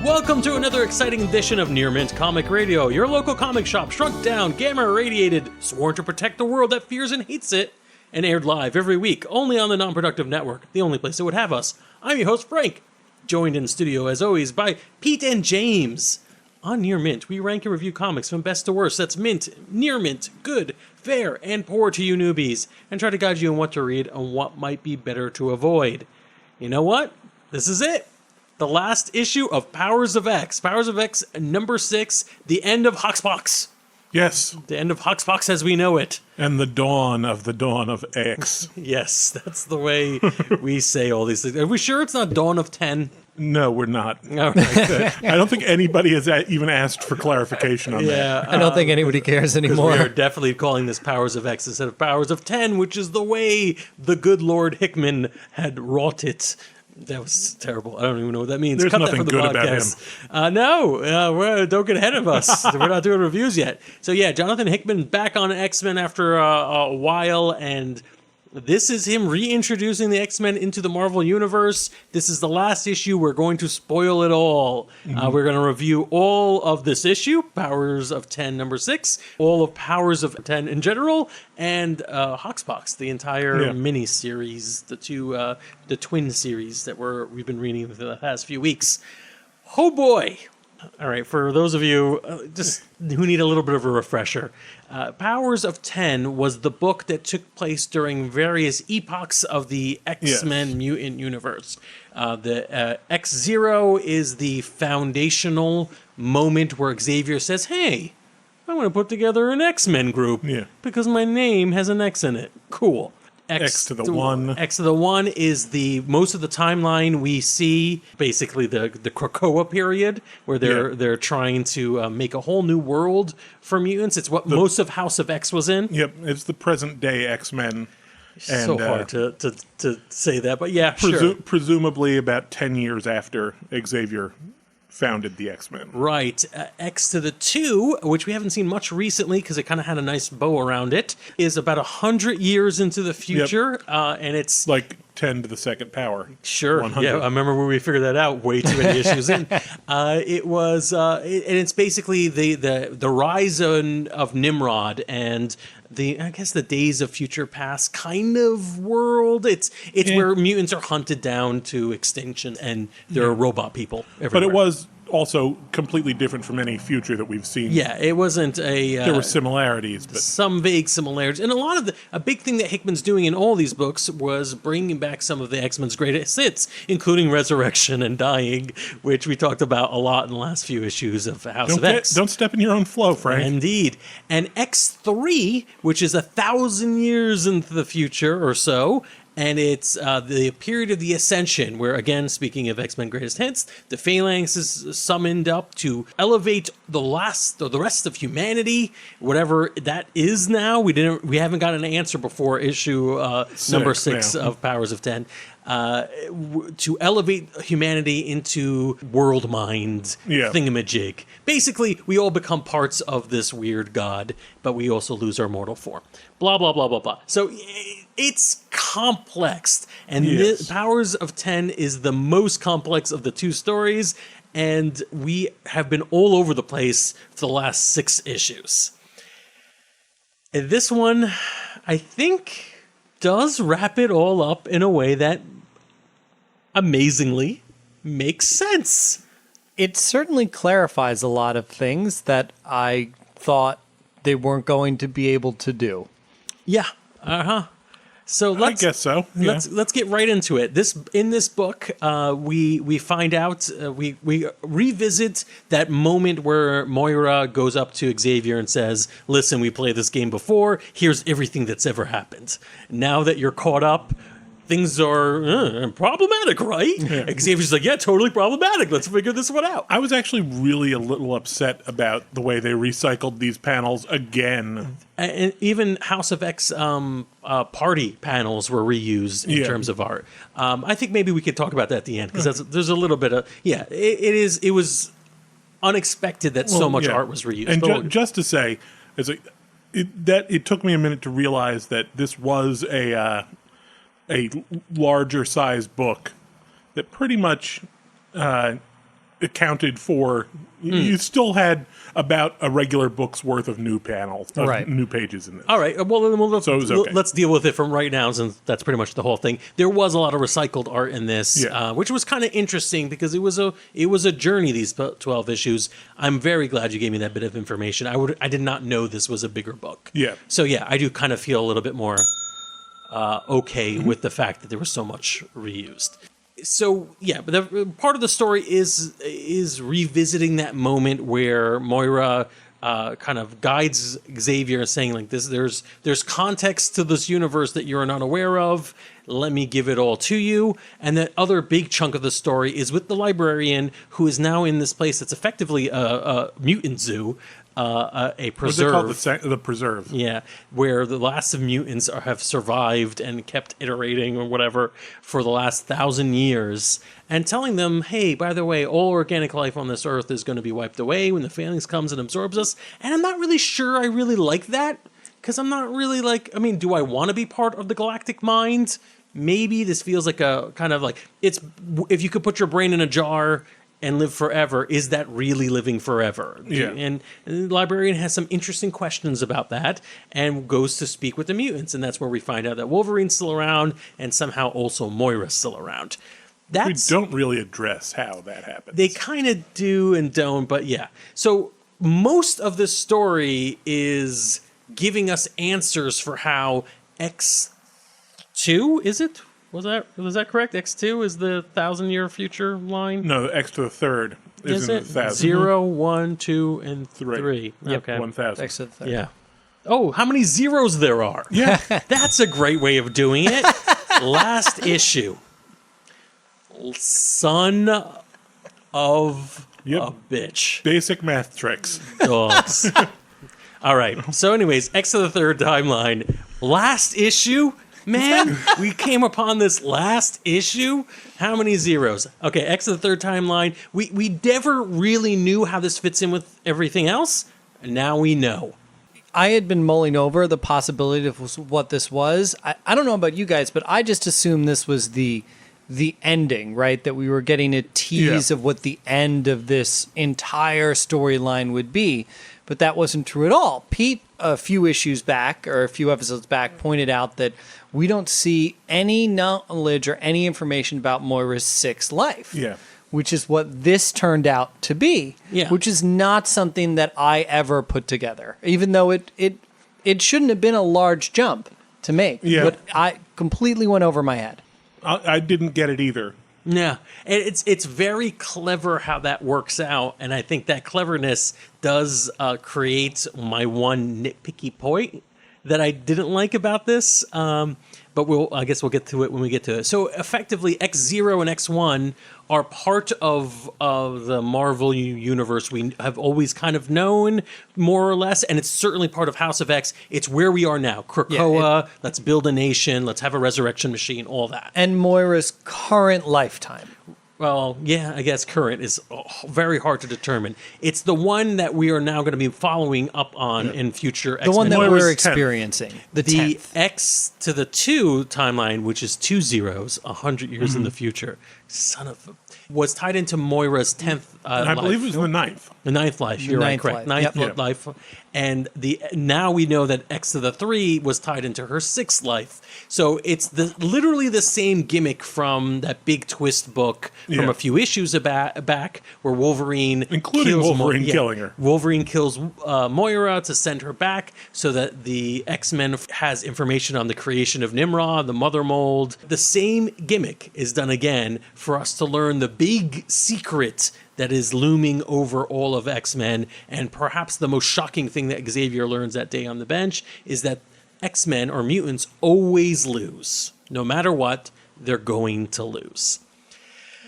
Welcome to another exciting edition of Near Mint Comic Radio, your local comic shop shrunk down, gamma-irradiated, sworn to protect the world that fears and hates it, and aired live every week, only on the Non-Productive Network, the only place that would have us. I'm your host, Frank, joined in studio, as always, by Pete and James. On Near Mint, we rank and review comics from best to worst. That's mint, near mint, good, fair, and poor to you newbies, and try to guide you on what to read and what might be better to avoid. You know what? This is it. The last issue of Powers of X. Powers of X number 6, the end of HoXPoX. Yes. The end of HoXPoX as we know it. And the dawn of X. Yes, that's the way we say all these things. Are we sure it's not Dawn of 10? No, we're not. All right. I don't think anybody has even asked for clarification on that. I don't think anybody cares anymore. We are definitely calling this Powers of X instead of Powers of 10, which is the way the good Lord Hickman had wrought it. That was terrible. I don't even know what that means. There's Cut nothing that from the good about podcast. No, don't get ahead of us. We're not doing reviews yet. So yeah, Jonathan Hickman back on X-Men after a while, and this is him reintroducing the X-Men into the Marvel Universe. This is the last issue. We're going to spoil it all. We're going to review all of this issue, Powers of 10, number 6, all of Powers of 10 in general, and HoXPoX, the entire mini-series, the twin series that we've been reading for the past few weeks. Oh boy! All right, for those of you just who need a little bit of a refresher, Powers of 10 was the book that took place during various epochs of the X-Men Mutant universe. The X-Zero is the foundational moment where Xavier says, hey, I want to put together an X-Men group because my name has an X in it. Cool. X to the 1. X to the 1 is the most of the timeline we see, basically the Krakoa period, where they're trying to make a whole new world for mutants. It's what most of House of X was in. Yep, it's the present day X-Men. So hard to say that, but yeah, sure. Presumably about 10 years after Xavier founded the X-Men. Right. X to the 2, which we haven't seen much recently because it kind of had a nice bow around it, is about 100 years into the future, and it's like 10 to the second power. Sure. 100. Yeah, I remember when we figured that out way too many issues in. It was, and it's basically the rise of Nimrod and I guess the Days of Future Past kind of world. It's where mutants are hunted down to extinction and there are robot people everywhere. But it was also completely different from any future that we've seen. Yeah, it wasn't a... there were similarities, but... Some vague similarities. And a big thing that Hickman's doing in all these books was bringing back some of the X-Men's greatest hits, including Resurrection and Dying, which we talked about a lot in the last few issues of House of X. Don't step in your own flow, Frank. Indeed. And X3, which is 1,000 years into the future or so, and it's the period of the Ascension, where, again, speaking of X-Men Greatest Hits, the Phalanx is summoned up to elevate the rest of humanity, whatever that is now. We haven't got an answer before issue number 6 of Powers of 10. To elevate humanity into world mind thingamajig. Basically, we all become parts of this weird god, but we also lose our mortal form. Blah, blah, blah, blah, blah. So it's complex, and Powers of 10 is the most complex of the two stories, and we have been all over the place for the last 6 issues. And this one, I think, does wrap it all up in a way that amazingly makes sense. It certainly clarifies a lot of things that I thought they weren't going to be able to do. Yeah. So I guess so. Yeah. Let's get right into it. In this book, we find out we revisit that moment where Moira goes up to Xavier and says, "Listen, we played this game before. Here's everything that's ever happened. Now that you're caught up, things are problematic, right?" Yeah. Xavier's like, "Yeah, totally problematic. Let's figure this one out." I was actually really a little upset about the way they recycled these panels again. And even House of X party panels were reused in terms of art. I think maybe we could talk about that at the end, because there's a little bit of... Yeah, it was unexpected that so much art was reused. And just to say, it took me a minute to realize that this was a larger size book that pretty much accounted for. You still had about a regular book's worth of new panels, of Right. new pages in this. All right. Well, then So it was okay. let's deal with it from right now, since that's pretty much the whole thing. There was a lot of recycled art in this, Yeah. which was kind of interesting because it was a journey. These 12 issues. I'm very glad you gave me that bit of information. I did not know this was a bigger book. Yeah. So yeah, I do kind of feel a little bit more okay with the fact that there was so much reused. So yeah, but the part of the story is revisiting that moment where Moira kind of guides Xavier, saying like this: there's context to this universe that you're not aware of. Let me give it all to you. And that other big chunk of the story is with the librarian, who is now in this place that's effectively a mutant zoo, a What's it called? preserve. The preserve. Yeah, where the last of mutants have survived and kept iterating or whatever for the last 1,000 years, and telling them, hey, by the way, all organic life on this earth is going to be wiped away when the Phalanx comes and absorbs us. And I'm not really sure I really like that, because I'm not really like, I mean, do I want to be part of the galactic mind? Maybe this feels like a kind of like, it's, if you could put your brain in a jar and live forever, is that really living forever? Yeah. And the librarian has some interesting questions about that and goes to speak with the mutants. And that's where we find out that Wolverine's still around and somehow also Moira's still around. We That's, don't really address how that happens. they kind of do and don't, but yeah. So most of this story is giving us answers for how X2, is it? Was that correct? X2 is the 1,000-year future line? No, X to the third Is in it? the 1,000. 0, 1, 2, and 3. Yep. Okay. 1,000. Exit third. Yeah. Oh, how many zeros there are. Yeah. That's a great way of doing it. Last issue. Son of Yep. a bitch. Basic math tricks. Dogs. All right. So anyways, X to the third timeline. Last issue? Man, we came upon this last issue. How many zeros? Okay, X to the third timeline. We never really knew how this fits in with everything else. And now we know. I had been mulling over the possibility of what this was. I don't know about you guys, but I just assumed this was the ending, right? That we were getting a tease of what the end of this entire storyline would be. But that wasn't true at all. Pete, a few issues back, or a few episodes back, pointed out that we don't see any knowledge or any information about Moira's sixth life. Yeah. Which is what this turned out to be. Yeah. Which is not something that I ever put together, even though it shouldn't have been a large jump to make. Yeah. But I completely went over my head. I didn't get it either. Yeah, and it's very clever how that works out, and I think that cleverness does create my one nitpicky point that I didn't like about this. But I guess we'll get to it when we get to it. So effectively, X0 and X1 are part of the Marvel universe we have always kind of known, more or less, and it's certainly part of House of X. It's where we are now. Krakoa, let's build a nation, let's have a resurrection machine, all that. And Moira's current lifetime. Well, yeah, I guess current is very hard to determine. It's the one that we are now going to be following up on in future X-Men. The one that Moira's we're 10th. experiencing. The The 10th. X to the 2 timeline, which is 2 zeros, 100 years in the future, son of a, was tied into Moira's 10th And I life. believe it was the 9th. The ninth life, you're right, Ninth correct. life, Ninth yep. life. And now we know that X to the 3 was tied into her 6th life. So it's literally the same gimmick from that big twist book from Yeah. a few issues back where Wolverine Including kills Wolverine killing her. Wolverine kills Moira to send her back so that the X-Men has information on the creation of Nimrod, the Mother Mold. The same gimmick is done again for us to learn the big secret that is looming over all of X-Men. And perhaps the most shocking thing that Xavier learns that day on the bench is that X-Men or mutants always lose. No matter what, they're going to lose.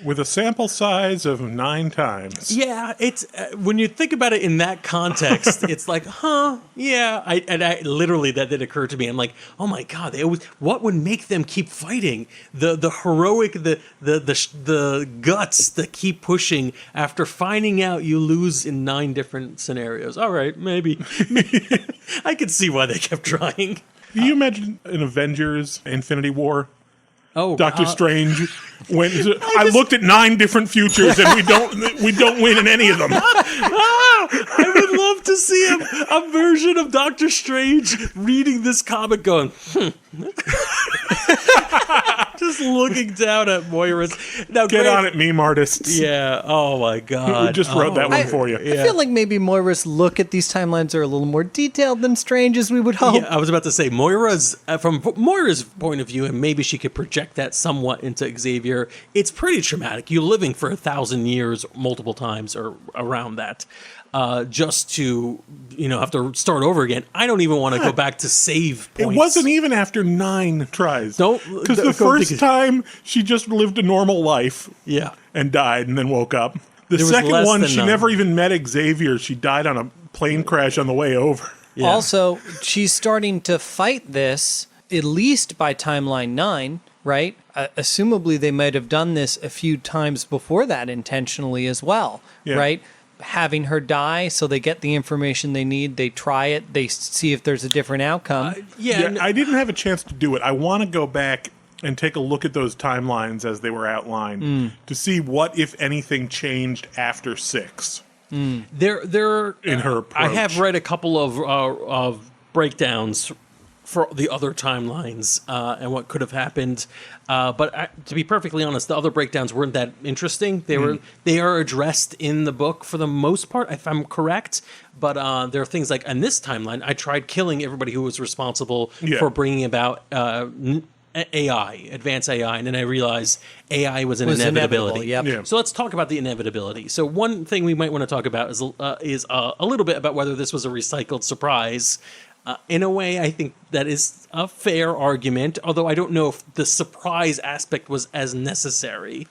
With a sample size of 9 times. Yeah, it's when you think about it in that context, it's like, huh, yeah. I literally, that did occur to me. I'm like, oh my god, what would make them keep fighting? The heroic, the guts that keep pushing after finding out you lose in 9 different scenarios. All right, maybe. I could see why they kept trying. Can you imagine an Avengers Infinity War Oh, Doctor Strange went. I looked at 9 different futures, and we don't win in any of them. I would love to see a version of Doctor Strange reading this comic going, just looking down at Moira's. Now, Get on it, meme artists. Yeah. Oh my God. We just wrote that one for you. I feel like maybe Moira's look at these timelines are a little more detailed than Strange's, we would hope. Yeah, I was about to say Moira's from Moira's point of view, and maybe she could project that somewhat into Xavier. It's pretty traumatic. You're living for 1,000 years, multiple times, or around that, just to have to start over again. I don't even want to go back to save points. It wasn't even after 9 tries. Because the don't first think time she just lived a normal life. Yeah. And died and then woke up. The There was second less one, than she 9. never even met Xavier. She died on a plane crash on the way over. Yeah. Also, she's starting to fight this at least by timeline 9, right? Assumably, they might have done this a few times before that intentionally as well, right? Having her die so they get the information they need, they try it, they see if there's a different outcome. I didn't have a chance to do it. I want to go back and take a look at those timelines as they were outlined to see what, if anything, changed after 6. There in her approach. I have read a couple of breakdowns for the other timelines and what could have happened. But to be perfectly honest, the other breakdowns weren't that interesting. They are addressed in the book for the most part, if I'm correct. But there are things like, in this timeline, I tried killing everybody who was responsible for bringing about AI, advanced AI, and then I realized AI was an inevitability. So let's talk about the inevitability. So one thing we might want to talk about is a little bit about whether this was a recycled surprise. In a way, I think that is a fair argument, although I don't know if the surprise aspect was as necessary.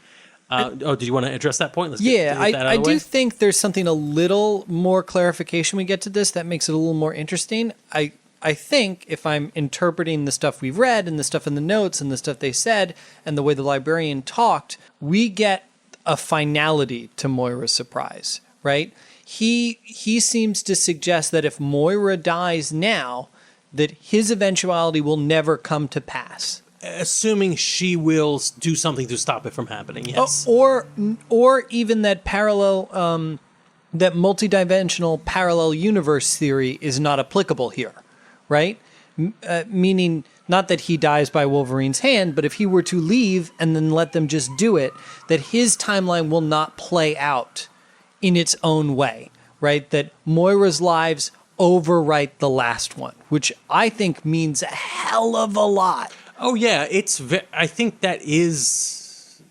Did you want to address that point? I do think there's something a little more clarification we get to this that makes it a little more interesting. I think if I'm interpreting the stuff we've read and the stuff in the notes and the stuff they said and the way the librarian talked, we get a finality to Moira's surprise, right? He seems to suggest that if Moira dies now, that his eventuality will never come to pass. Assuming she will do something to stop it from happening, yes. Or even that parallel, that multidimensional parallel universe theory is not applicable here, right? Meaning not that he dies by Wolverine's hand, but if he were to leave and then let them just do it, that his timeline will not play out in its own way, right? That Moira's lives overwrite the last one, which I think means a hell of a lot. Oh yeah, I think that is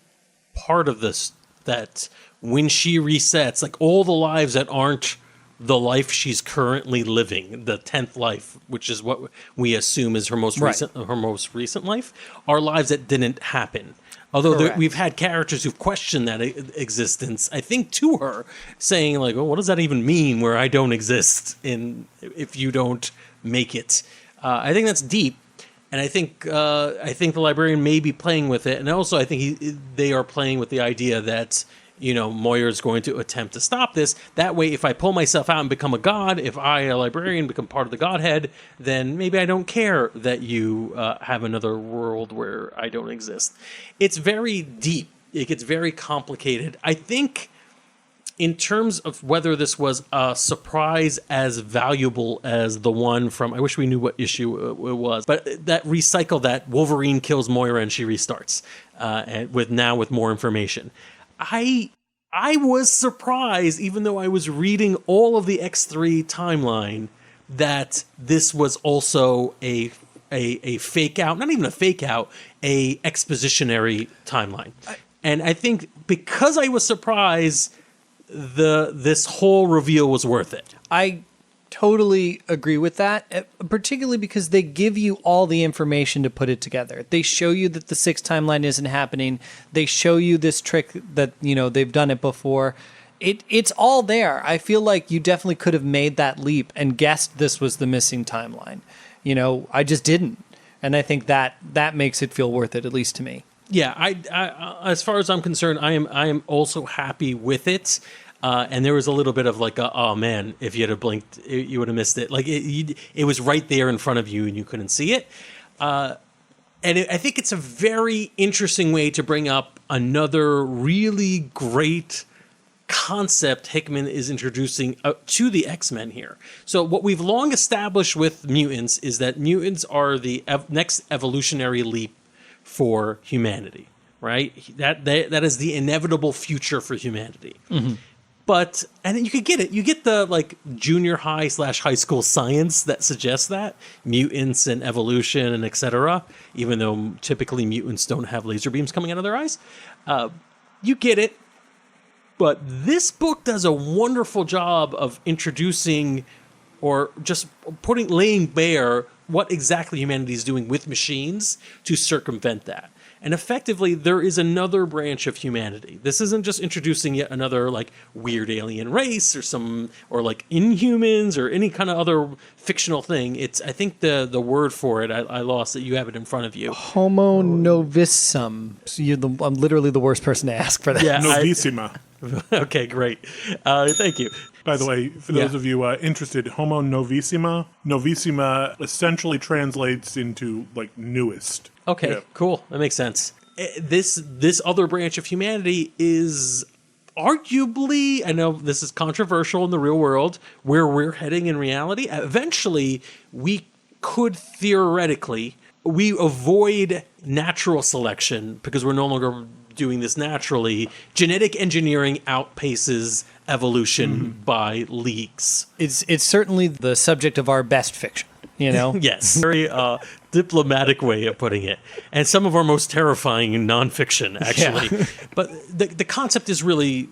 part of this, that when she resets, like all the lives that aren't the life she's currently living, the 10th life, which is what we assume is her most recent life, are lives that didn't happen. Although we've had characters who've questioned that existence, I think, to her, saying like, "Oh, what does that even mean? Where I don't exist if you don't make it?" I think that's deep, and I think the librarian may be playing with it, and also I think they are playing with the idea that Moira is going to attempt to stop this. That way, if I pull myself out and become a god, if I, a librarian, become part of the godhead, then maybe I don't care that you have another world where I don't exist. It's very deep. It gets very complicated. I think in terms of whether this was a surprise as valuable as the one from, I wish we knew what issue it was, but that recycle that Wolverine kills Moira and she restarts and with more information. I was surprised, even though I was reading all of the X3 timeline, that this was also a fake out, not even a fake out, a expositionary timeline. And I think because I was surprised, this whole reveal was worth it. I totally agree with that, particularly because they give you all the information to put it together. They show you that the 6th timeline isn't happening. They show you this trick that, they've done it before. It's all there. I feel like you definitely could have made that leap and guessed this was the missing timeline. I just didn't. And I think that makes it feel worth it, at least to me. Yeah, I as far as I'm concerned, I am also happy with it. And there was a little bit of like, oh man, if you had blinked, you would have missed it. Like it was right there in front of you and you couldn't see it. And I think it's a very interesting way to bring up another really great concept Hickman is introducing to the X-Men here. So what we've long established with mutants is that mutants are the next evolutionary leap for humanity, right? That is the inevitable future for humanity. Mm-hmm. But, and then you could get it. You get the like junior high / high school science that suggests that mutants and evolution and etc. Even though typically mutants don't have laser beams coming out of their eyes, you get it. But this book does a wonderful job of introducing, or just laying bare what exactly humanity is doing with machines to circumvent that. And effectively, there is another branch of humanity. This isn't just introducing yet another like weird alien race or like Inhumans or any kind of other fictional thing. It's, I think the word for it, I lost it. You have it in front of you. Homo novissum. So I'm literally the worst person to ask for that. Yeah, Novissima. Okay, great. Thank you. By the way, for those of you interested, Homo novissima essentially translates into like newest. Okay, Yeah. cool. That makes sense. This other branch of humanity is arguably, I know this is controversial in the real world, where we're heading in reality. Eventually, we could theoretically, we avoid natural selection because we're no longer doing this naturally. Genetic engineering outpaces evolution by leagues. It's certainly the subject of our best fiction, you know? Yes, very diplomatic way of putting it, and some of our most terrifying nonfiction, actually. Yeah. But the concept is really,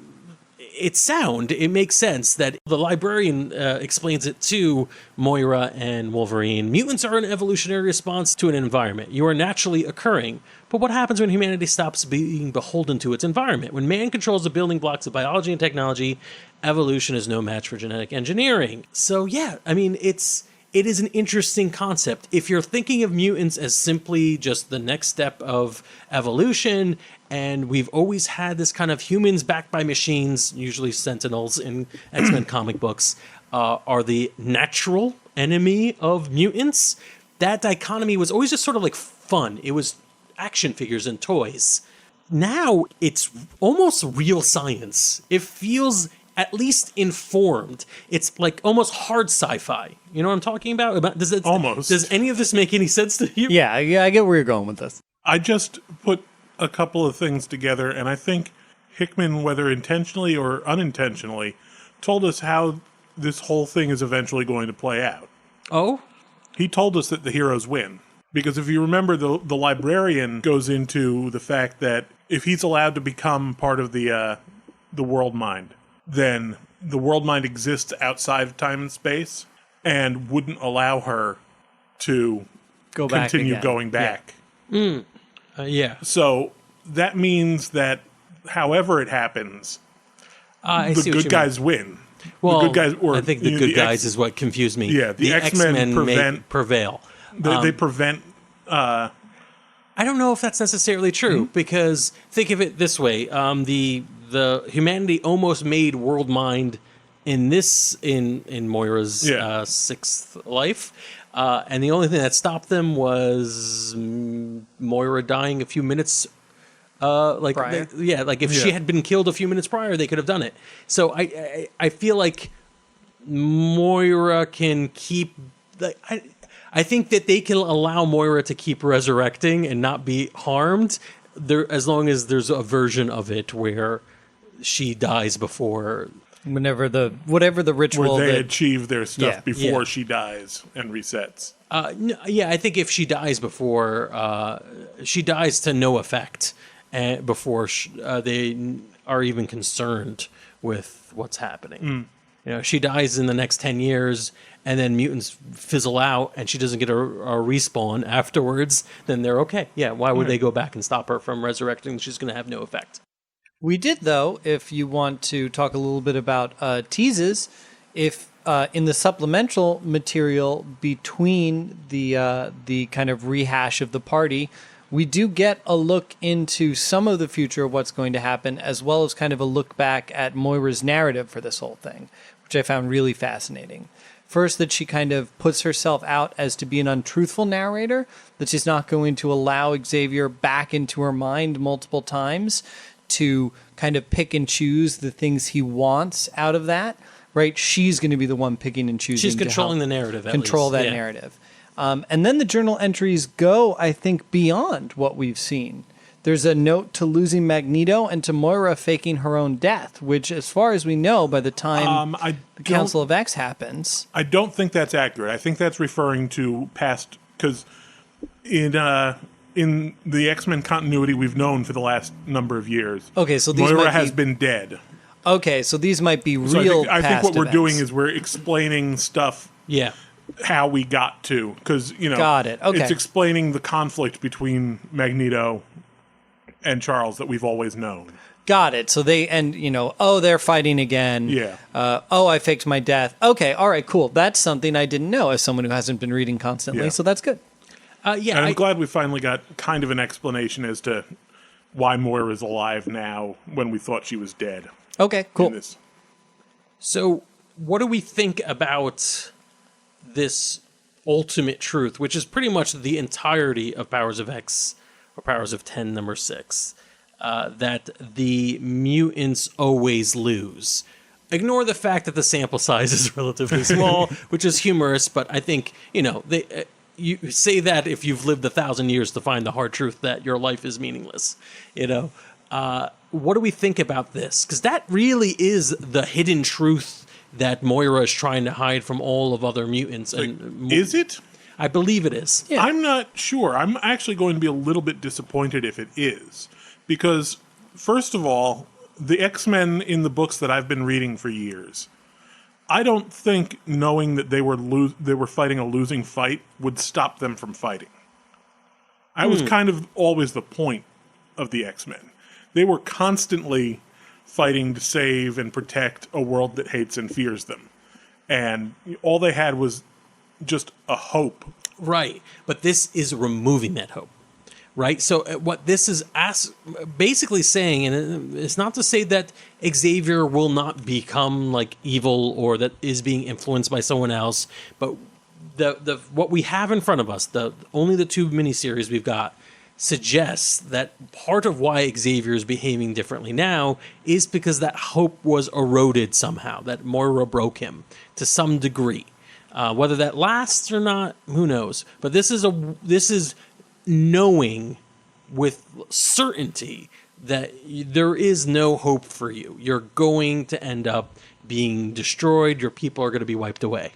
it's sound. It makes sense that the librarian explains it to Moira and Wolverine. Mutants are an evolutionary response to an environment. You are naturally occurring. But what happens when humanity stops being beholden to its environment? When man controls the building blocks of biology and technology, evolution is no match for genetic engineering. So yeah, I mean, it is an interesting concept. If you're thinking of mutants as simply just the next step of evolution, and we've always had this kind of humans backed by machines, usually Sentinels in X-Men comic books, are the natural enemy of mutants, that dichotomy was always just sort of like fun. It was action figures and toys. Now it's almost real science. It feels at least informed. It's like almost hard sci-fi. You know what I'm talking about? Almost. Does any of this make any sense to you? Yeah, I get where you're going with this. I just put a couple of things together, and I think Hickman, whether intentionally or unintentionally, told us how this whole thing is eventually going to play out. Oh? He told us that the heroes win. Because if you remember, the librarian goes into the fact that if he's allowed to become part of the world mind, then the world mind exists outside of time and space and wouldn't allow her to continue going back. Yeah. So that means that however it happens, the good guys win. Well, the good guys, or, I think the good guys is what confused me. Yeah, the X-Men prevail. They prevent... I don't know if that's necessarily true, because think of it this way. The humanity almost made world mind in Moira's sixth life. And the only thing that stopped them was Moira dying a few minutes prior. If she had been killed a few minutes prior, they could have done it. So I feel like Moira can keep... I think that they can allow Moira to keep resurrecting and not be harmed there, as long as there's a version of it where she dies before... whatever the ritual... Where they achieve their stuff before she dies and resets. I think if she dies before... she dies to no effect before they are even concerned with what's happening. You know, she dies in the next 10 years... and then mutants fizzle out and she doesn't get a respawn afterwards, then they're okay. Yeah, why would they go back and stop her from resurrecting? She's going to have no effect. We did, though, if you want to talk a little bit about teases, if in the supplemental material between the kind of rehash of the party, we do get a look into some of the future of what's going to happen, as well as kind of a look back at Moira's narrative for this whole thing, which I found really fascinating. First, that she kind of puts herself out as to be an untruthful narrator, that she's not going to allow Xavier back into her mind multiple times to kind of pick and choose the things he wants out of that, right? She's going to be the one picking and choosing. She's controlling the narrative, control that narrative. And then the journal entries go, I think, beyond what we've seen. There's a note to losing Magneto and to Moira faking her own death, which, as far as we know, by the time the Council of X happens... I don't think that's accurate. I think that's referring to past... Because in the X-Men continuity we've known for the last number of years, okay, so these Moira has been dead. Okay, so these might be So real I think what we're events. doing is we're explaining stuff... Yeah. How we got to... Because, Got it. Okay. It's explaining the conflict between Magneto and Charles that we've always known. Got it. So they're fighting again. Yeah. I faked my death. Okay, all right, cool. That's something I didn't know as someone who hasn't been reading constantly, Yeah. so that's good. And I'm glad we finally got kind of an explanation as to why Moira's alive now when we thought she was dead. Okay, cool. So what do we think about this ultimate truth, which is pretty much the entirety of Powers of X, or Powers of 10, number 6, that the mutants always lose. Ignore the fact that the sample size is relatively small, which is humorous, but I think, you say that if you've lived 1,000 years to find the hard truth that your life is meaningless. What do we think about this? Because that really is the hidden truth that Moira is trying to hide from all of other mutants. Is it? I believe it is. Yeah. I'm not sure. I'm actually going to be a little bit disappointed if it is. Because, first of all, the X-Men in the books that I've been reading for years, I don't think knowing that they were fighting a losing fight would stop them from fighting. That was kind of always the point of the X-Men. They were constantly fighting to save and protect a world that hates and fears them. And all they had was just a hope. Right. But this is removing that hope. Right? So what this is basically saying, and it's not to say that Xavier will not become like evil or that is being influenced by someone else, but the what we have in front of us, only the 2 miniseries we've got, suggests that part of why Xavier is behaving differently now is because that hope was eroded somehow, that Moira broke him to some degree. Whether that lasts or not, who knows? But this is knowing with certainty that there is no hope for you. You're going to end up being destroyed. Your people are going to be wiped away.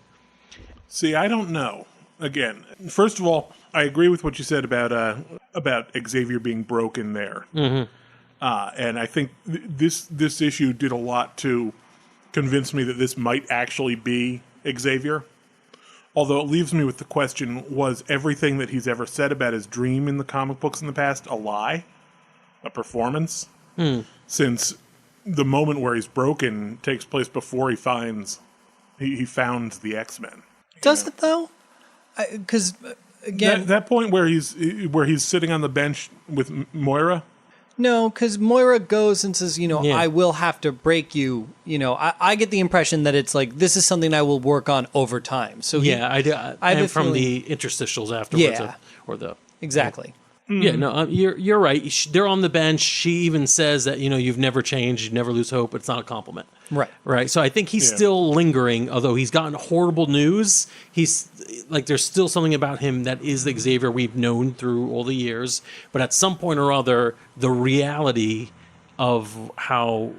See, I don't know. Again, first of all, I agree with what you said about Xavier being broken there. Mm-hmm. And I think this issue did a lot to convince me that this might actually be Xavier. Although it leaves me with the question, was everything that he's ever said about his dream in the comic books in the past a lie? A performance? Since the moment where he's broken takes place before he founds the X-Men. Does it, though? Because, again... That point where he's sitting on the bench with Moira... No, because Moira goes and says, Yeah. I will have to break you. I get the impression that it's like, this is something I will work on over time. So I do. I have and a from feeling- the interstitials afterwards. Yeah. Exactly. Yeah, no, you're right. They're on the bench. She even says that, you've never changed, you never lose hope. It's not a compliment. Right. Right. So I think he's still lingering, although he's gotten horrible news. He's like, there's still something about him that is the Xavier we've known through all the years. But at some point or other, the reality of how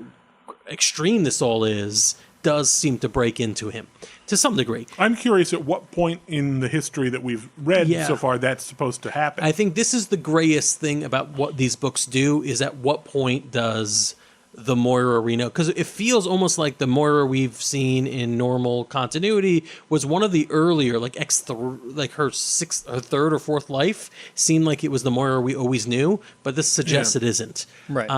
extreme this all is does seem to break into him to some degree. I'm curious at what point in the history that we've read so far that's supposed to happen. I think this is the grayest thing about what these books do, is at what point does the Moira we know, because it feels almost like the Moira we've seen in normal continuity was one of the earlier, like her third or fourth life seemed like it was the Moira we always knew, but this suggests it isn't. Right.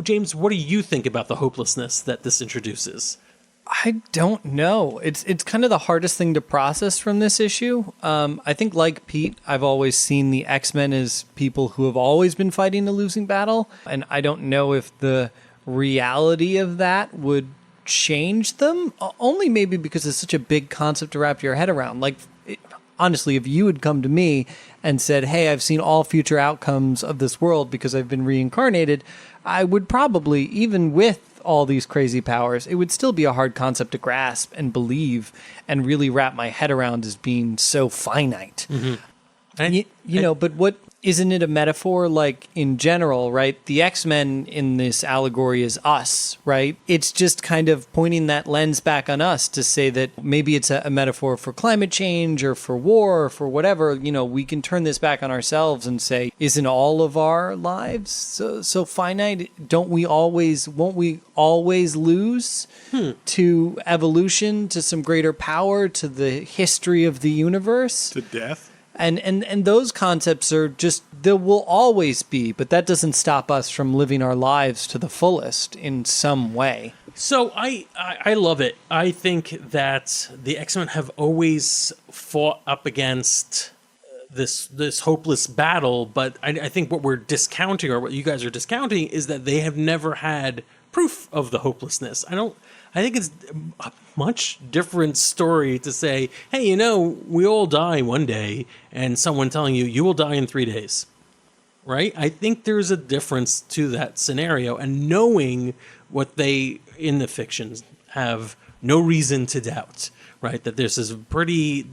James, what do you think about the hopelessness that this introduces? I don't know. It's kind of the hardest thing to process from this issue. I think, like Pete, I've always seen the X-Men as people who have always been fighting a losing battle, and I don't know if the reality of that would change them, only maybe because it's such a big concept to wrap your head around. Like, honestly, if you had come to me and said, hey, I've seen all future outcomes of this world because I've been reincarnated, I would probably, even with all these crazy powers, it would still be a hard concept to grasp and believe and really wrap my head around as being so finite. But what isn't it a metaphor, like, in general, right? The X-Men in this allegory is us, right? It's just kind of pointing that lens back on us to say that maybe it's a metaphor for climate change or for war or for whatever. We can turn this back on ourselves and say, isn't all of our lives so finite? Won't we always lose to evolution, to some greater power, to the history of the universe? To death? And those concepts are just, there will always be, but that doesn't stop us from living our lives to the fullest in some way. So I love it. I think that the X-Men have always fought up against this hopeless battle, but I think what we're discounting, or what you guys are discounting, is that they have never had proof of the hopelessness. I think it's a much different story to say, hey, we all die one day, and someone telling you will die in 3 days, right? I think there's a difference to that scenario, and knowing what they, in the fictions, have no reason to doubt, right? That this is pretty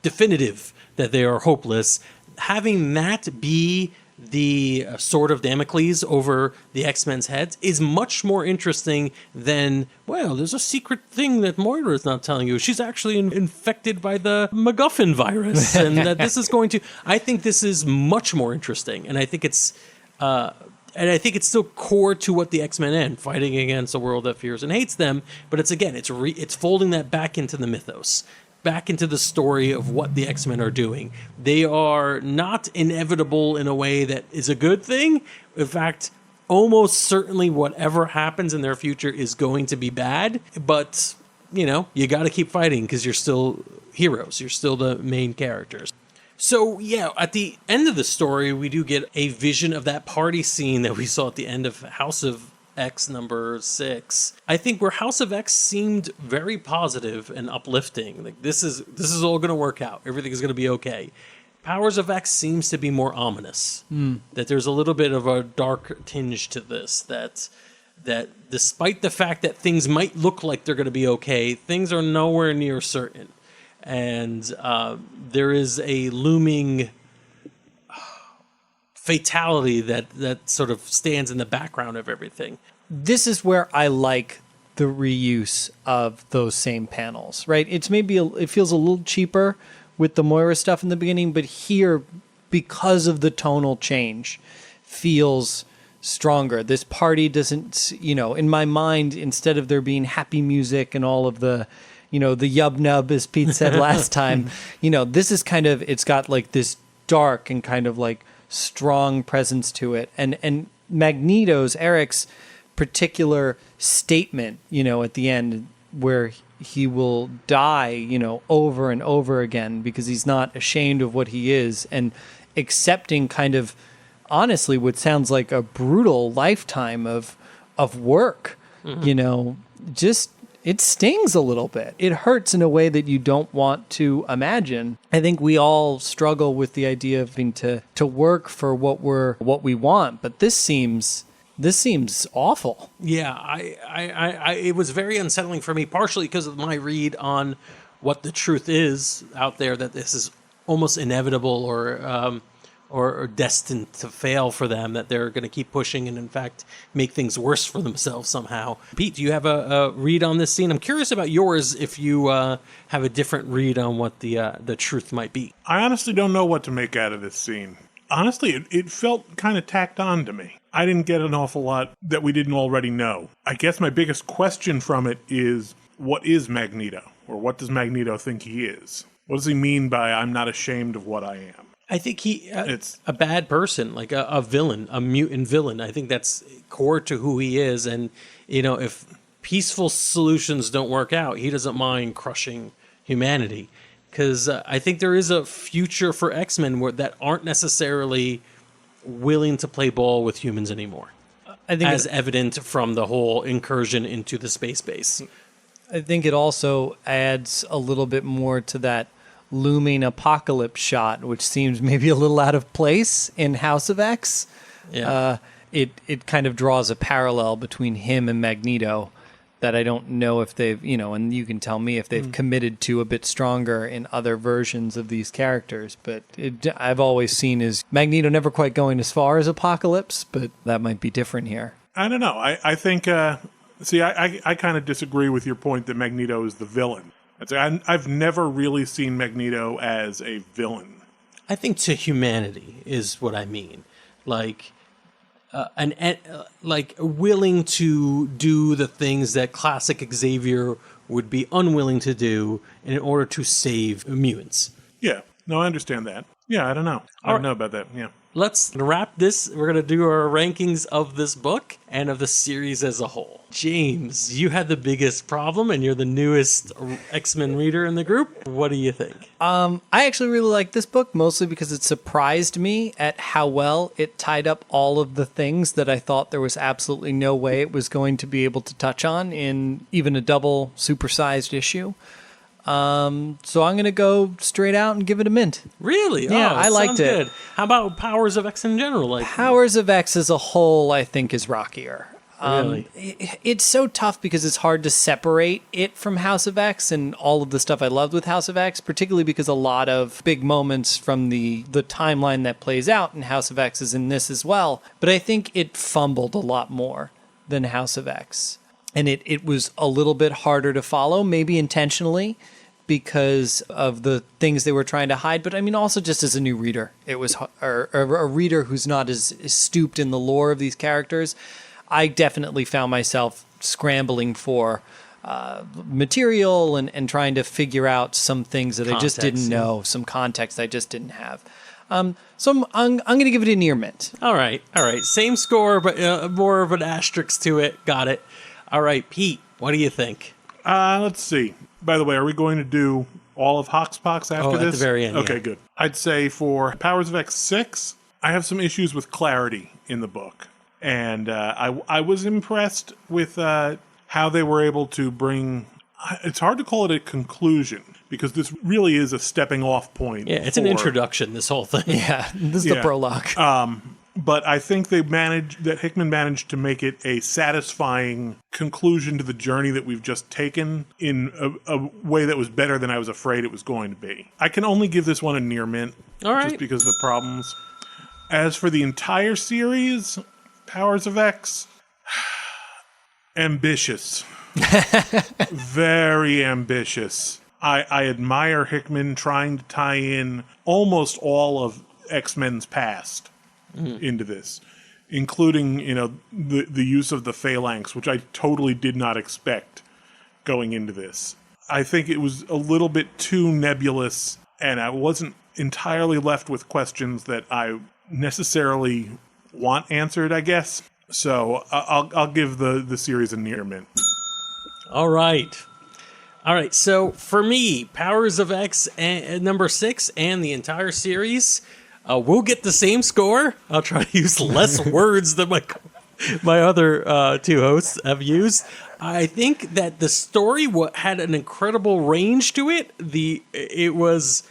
definitive that they are hopeless. Having that be the sword of Damocles over the X-Men's heads is much more interesting than, well, there's a secret thing that Moira is not telling you. She's actually infected by the MacGuffin virus, and that this is going to. I think this is much more interesting, and I think it's still core to what the X-Men end, fighting against a world that fears and hates them. But it's folding that back into the mythos, back into the story of what the X-Men are doing. They are not inevitable in a way that is a good thing. In fact, almost certainly whatever happens in their future is going to be bad. But, you got to keep fighting because you're still heroes. You're still the main characters. So, yeah, at the end of the story, we do get a vision of that party scene that we saw at the end of House of X number 6. I think where House of X seemed very positive and uplifting, like this is all going to work out, everything is going to be okay. Powers of X seems to be more ominous. That there's a little bit of a dark tinge to this. That despite the fact that things might look like they're going to be okay, things are nowhere near certain, and there is a looming fatality that sort of stands in the background of everything. This is where I like the reuse of those same panels, right? It's maybe it feels a little cheaper with the Moira stuff in the beginning, but here, because of the tonal change, feels stronger. This party doesn't, in my mind, instead of there being happy music and all of the, the yub nub, as Pete said last time, this is kind of, it's got like this dark and kind of like strong presence to it, and Magneto's, Eric's particular statement, at the end, where he will die, over and over again because he's not ashamed of what he is, and accepting kind of honestly what sounds like a brutal lifetime of work. Just it stings a little bit. It hurts in a way that you don't want to imagine. I think we all struggle with the idea of having to work for what we want, but this seems awful. Yeah, I it was very unsettling for me, partially because of my read on what the truth is out there, that this is almost inevitable or destined to fail for them, that they're going to keep pushing and in fact make things worse for themselves somehow. Pete, do you have a read on this scene? I'm curious about yours, if you have a different read on what the truth might be. I honestly don't know what to make out of this scene. Honestly, it felt kind of tacked on to me. I didn't get an awful lot that we didn't already know. I guess my biggest question from it is, what is Magneto? Or what does Magneto think he is? What does he mean by, I'm not ashamed of what I am? I think it's a bad person, like a villain, a mutant villain. I think that's core to who he is. And, if peaceful solutions don't work out, he doesn't mind crushing humanity. Because I think there is a future for X-Men that aren't necessarily willing to play ball with humans anymore. I think as evident from the whole incursion into the space base. I think it also adds a little bit more to that looming apocalypse shot, which seems maybe a little out of place in House of X. Yeah. It kind of draws a parallel between him and Magneto that I don't know if they've, and you can tell me if they've committed to a bit stronger in other versions of these characters. But I've always seen as Magneto never quite going as far as Apocalypse, but that might be different here. I don't know. I think, I kind of disagree with your point that Magneto is the villain. I've never really seen Magneto as a villain. I think to humanity is what I mean. Like, willing to do the things that classic Xavier would be unwilling to do in order to save mutants. Yeah. No, I understand that. Yeah, I don't know. I don't know about that. Yeah. Let's wrap this. We're going to do our rankings of this book and of the series as a whole. James, you had the biggest problem, and you're the newest X-Men reader in the group. What do you think? I actually really like this book, mostly because it surprised me at how well it tied up all of the things that I thought there was absolutely no way it was going to be able to touch on in even a double supersized issue. So I'm going to go straight out and give it a mint. Really? Yeah, Oh, I liked sounds it. Good. How about Powers of X in general? Like Powers of X as a whole, I think, is rockier. Really? It's so tough because it's hard to separate it from House of X and all of the stuff I loved with House of X, particularly because a lot of big moments from the timeline that plays out in House of X is in this as well. But I think it fumbled a lot more than House of X. And it was a little bit harder to follow, maybe intentionally, because of the things they were trying to hide. But I mean, also just as a new reader, it was a reader who's not as stooped in the lore of these characters. I definitely found myself scrambling for material and trying to figure out some things that I just didn't know, some context I just didn't have. So I'm going to give it a near mint. All right. Same score, but more of an asterisk to it. Got it. All right, Pete, what do you think? Let's see. By the way, are we going to do all of HoXPoX after this? At the very end. Okay, yeah. good. I'd say for Powers of X 6, I have some issues with clarity in the book. And I was impressed with how they were able to bring... It's hard to call it a conclusion, because this really is a stepping off point. Yeah, it's an introduction, this whole thing. Yeah, this is the prologue. But I think Hickman managed to make it a satisfying conclusion to the journey that we've just taken in a way that was better than I was afraid it was going to be. I can only give this one a near mint, All right. just because of the problems. As for the entire series, Powers of X, ambitious. Very ambitious. I admire Hickman trying to tie in almost all of X-Men's past into this, including, the use of the phalanx, which I totally did not expect going into this. I think it was a little bit too nebulous, and I wasn't entirely left with questions that I necessarily want answered, I guess. So I'll give the series a near mint. All right. So for me, Powers of X number 6 and the entire series, we'll get the same score. I'll try to use less words than my other two hosts have used. I think that the story had an incredible range to it. It was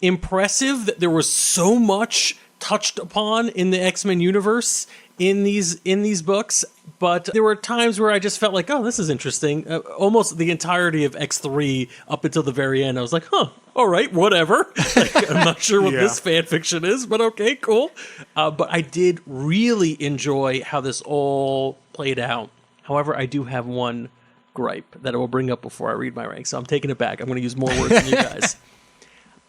impressive that there was so much touched upon in the X-Men universe in these books, but there were times where I just felt like, oh, this is interesting. Almost the entirety of X3 up until the very end, I was like, all right, whatever. I'm not sure what this fan fiction is, but okay, cool. But I did really enjoy how this all played out. However, I do have one gripe that I will bring up before I read my rank, so I'm taking it back. I'm going to use more words than you guys.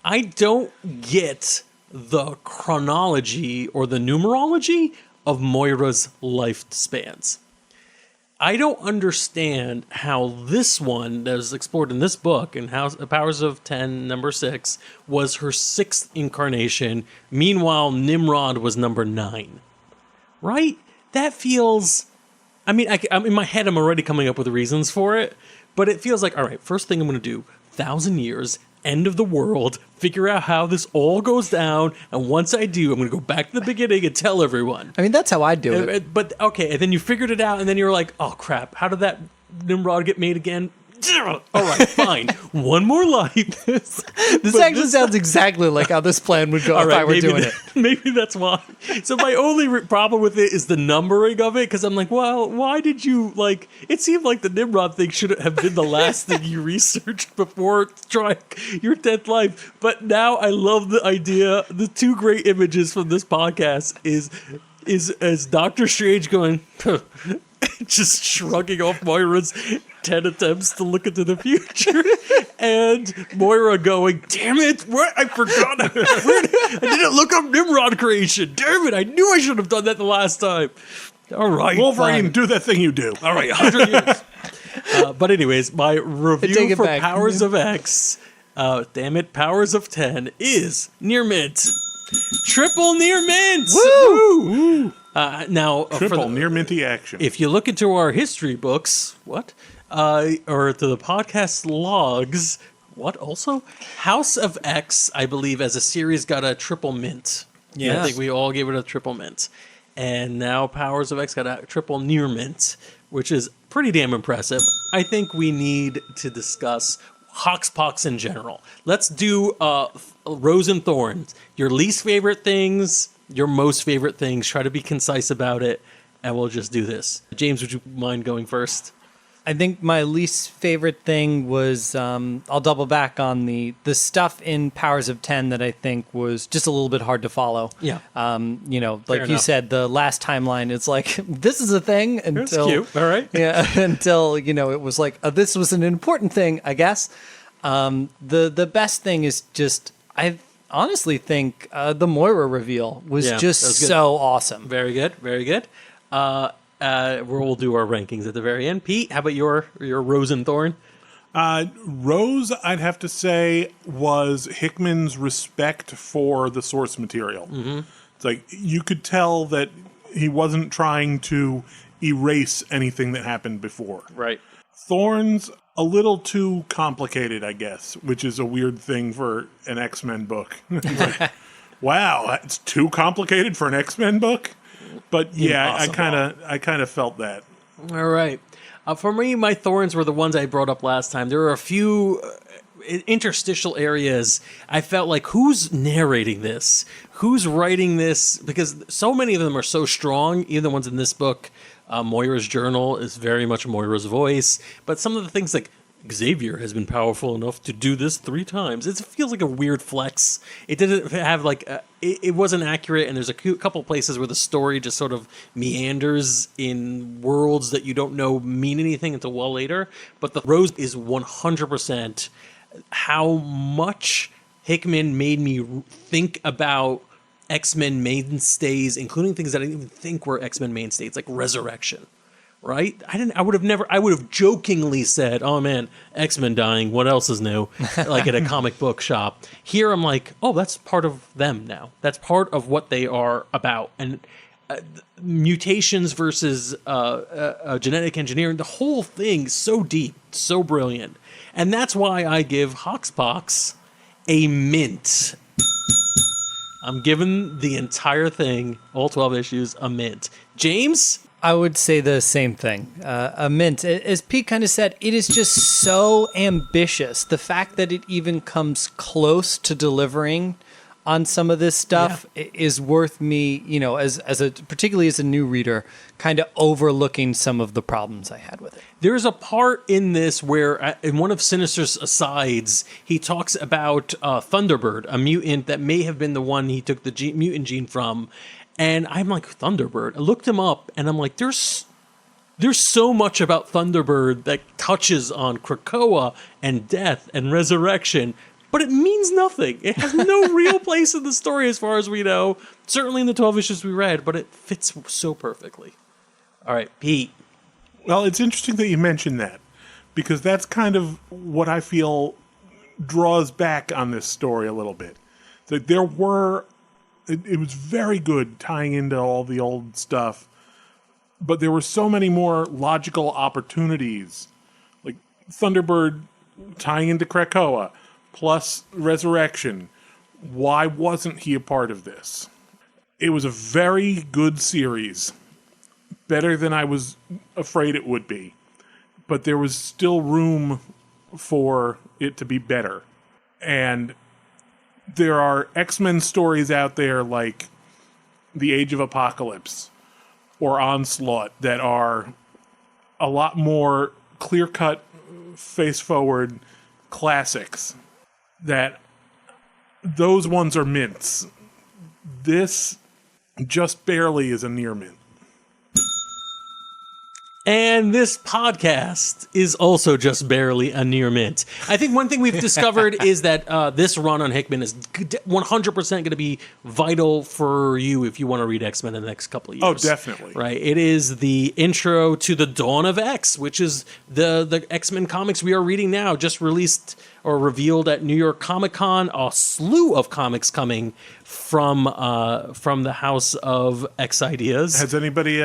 I don't get the chronology or the numerology of Moira's life spans. I don't understand how this one that is explored in this book, and how Powers of 10, number 6, was her 6th incarnation. Meanwhile, Nimrod was number 9. Right? That feels... I mean, I'm in my head, I'm already coming up with reasons for it, but it feels like, all right, first thing I'm going to do, 1,000 years, end of the world, figure out how this all goes down, and once I do, I'm going to go back to the beginning and tell everyone. I mean, that's how I do it. But okay, and then you figured it out, and then you're like, oh crap, how did that Nimrod get made again? All right, fine. One more life. This actually sounds exactly like how this plan would go if I were doing it. Maybe that's why. So my only problem with it is the numbering of it, because I'm like, well, why did you, like, it seemed like the Nimrod thing should have been the last thing you researched before trying your 10th life. But now I love the idea. The two great images from this podcast is as Doctor Strange going, just shrugging off Moira's 10 attempts to look into the future, and Moira going, damn it, what? I forgot. I didn't look up Nimrod creation. Damn it, I knew I should have done that the last time. All right, Wolverine, do that thing you do. All right, 100 years. But anyways, my review for Powers of X, damn it, Powers of 10 is near mint. Triple near mint. Woo! Now, Triple near minty action. if you look into our history books, or to the podcast logs, also? House of X, I believe, as a series got a triple mint. Yes. I think we all gave it a triple mint. And now Powers of X got a triple near mint, which is pretty damn impressive. I think we need to discuss HoXPoX in general. Let's do Rose and Thorns. Your least favorite things, your most favorite things. Try to be concise about it, and we'll just do this. James, would you mind going first? I think my least favorite thing was, I'll double back on the stuff in Powers of 10 that I think was just a little bit hard to follow. Yeah. Like you said, the last timeline, it's like, this is a thing until... That's cute. All right. Yeah, until, it was like, this was an important thing, I guess. The best thing is just, I honestly think the Moira reveal was just so awesome. Very good. Very good. We'll do our rankings at the very end. Pete, how about your Rose and Thorn? Rose, I'd have to say, was Hickman's respect for the source material. Mm-hmm. It's like you could tell that he wasn't trying to erase anything that happened before. Right. Thorns, a little too complicated, I guess, which is a weird thing for an X-Men book. Like, wow, it's too complicated for an X-Men book? But yeah, Impossible. I kind of felt that. All right. For me, my Thorns were the ones I brought up last time. There were a few interstitial areas. I felt like, who's narrating this? Who's writing this? Because so many of them are so strong, even the ones in this book. Moira's journal is very much Moira's voice. But some of the things like, Xavier has been powerful enough to do this 3 times. It feels like a weird flex. It didn't have it wasn't accurate, and there's a couple places where the story just sort of meanders in worlds that you don't know mean anything until well later. But the Rose is 100% how much Hickman made me think about X-Men mainstays, including things that I didn't even think were X-Men mainstays, like Resurrection. Right? I would have jokingly said, oh man, X-Men dying, what else is new? Like at a comic book shop. Here I'm like, oh, that's part of them now. That's part of what they are about. And mutations versus genetic engineering, the whole thing, so deep, so brilliant. And that's why I give HoXPoX a mint. I'm giving the entire thing, all 12 issues, a mint. James? I would say the same thing. A mint. As Pete kind of said, it is just so ambitious. The fact that it even comes close to delivering on some of this stuff is worth me, particularly as a new reader, kind of overlooking some of the problems I had with it. There's a part in this where, in one of Sinister's asides, he talks about Thunderbird, a mutant that may have been the one he took the mutant gene from. And I'm like, Thunderbird. I looked him up, and I'm like, there's so much about Thunderbird that touches on Krakoa and death and resurrection, but it means nothing. It has no real place in the story as far as we know. Certainly in the 12 issues we read, but it fits so perfectly. All right, Pete. Well, it's interesting that you mentioned that, because that's kind of what I feel draws back on this story a little bit. That there were... It was very good tying into all the old stuff, but there were so many more logical opportunities, like Thunderbird tying into Krakoa, plus Resurrection. Why wasn't he a part of this? It was a very good series. Better than I was afraid it would be. But there was still room for it to be better. And there are X-Men stories out there like The Age of Apocalypse or Onslaught that are a lot more clear-cut, face-forward classics. That those ones are mints. This just barely is a near mint. And this podcast is also just barely a near mint. I think one thing we've discovered is that this run on Hickman is 100% going to be vital for you if you want to read X-Men in the next couple of years. Oh, definitely. Right. It is the intro to the Dawn of X, which is the X-Men comics we are reading now, just released or revealed at New York Comic Con. A slew of comics coming from the house of X Ideas. Has anybody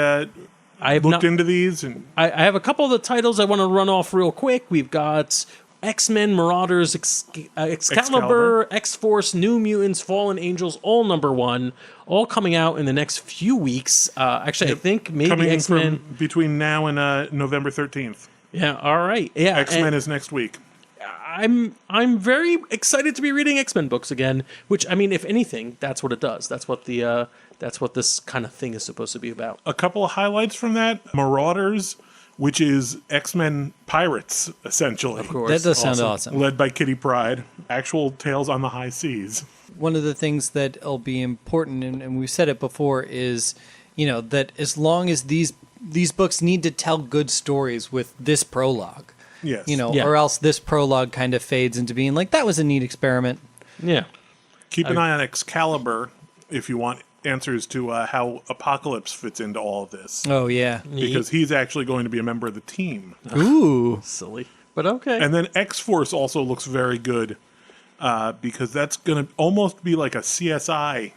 I have looked into these? And I have a couple of the titles I want to run off real quick. We've got X-Men, Marauders, Excalibur, X-Force, New Mutants, Fallen Angels, all #1, all coming out in the next few weeks. Actually, I think maybe coming X-Men from between now and November 13th. Yeah, all right. Yeah, X-Men is next week. I'm very excited to be reading X-Men books again. Which, I mean, if anything, that's what it does. That's what this kind of thing is supposed to be about. A couple of highlights from that: Marauders, which is X-Men pirates, essentially. Of course, That does sound awesome. Led by Kitty Pryde. Actual tales on the high seas. One of the things that'll be important, and we've said it before, is that as long as these books need to tell good stories with this prologue. Yes. Yeah. Or else this prologue kind of fades into being like, that was a neat experiment. Yeah. Keep an eye on Excalibur if you want answers to how Apocalypse fits into all of this. Oh, yeah. Because he's actually going to be a member of the team. Ooh. Silly, but okay. And then X-Force also looks very good because that's going to almost be like a CSI,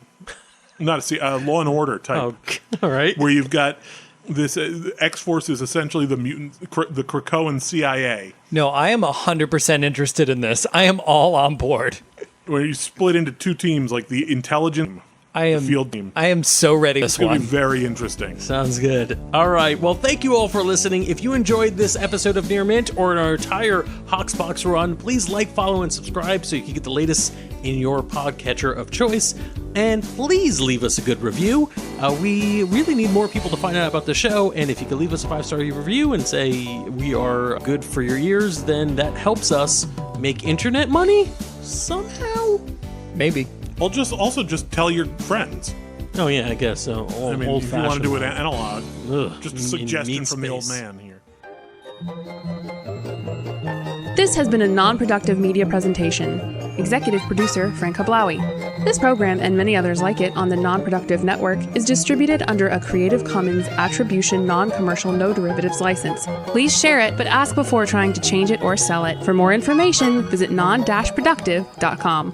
not a Law and Order type. Oh, all right. Where you've got this X-Force is essentially the mutant, the Krakoan CIA. No, I am 100% interested in this. I am all on board. Where you split into two teams, like the intelligence field team. I am so ready for this It's going to be one. very interesting. Sounds good. All right. Well, thank you all for listening. If you enjoyed this episode of Near Mint or our entire HoXPoX run, please like, follow, and subscribe so you can get the latest in your podcatcher of choice. And please leave us a good review. We really need more people to find out about the show. And if you could leave us a 5-star review and say we are good for your ears, then that helps us make internet money somehow. Maybe. I'll just tell your friends. Oh, yeah, I guess so. I mean, if you want to do it analog, just a in suggestion meat from the old space. man here. This has been a non-productive media presentation. Executive producer Frank Hablawi. This program and many others like it on the Non-Productive Network is distributed under a Creative Commons Attribution Non-Commercial No Derivatives license. Please share it, but ask before trying to change it or sell it. For more information, visit non-productive.com.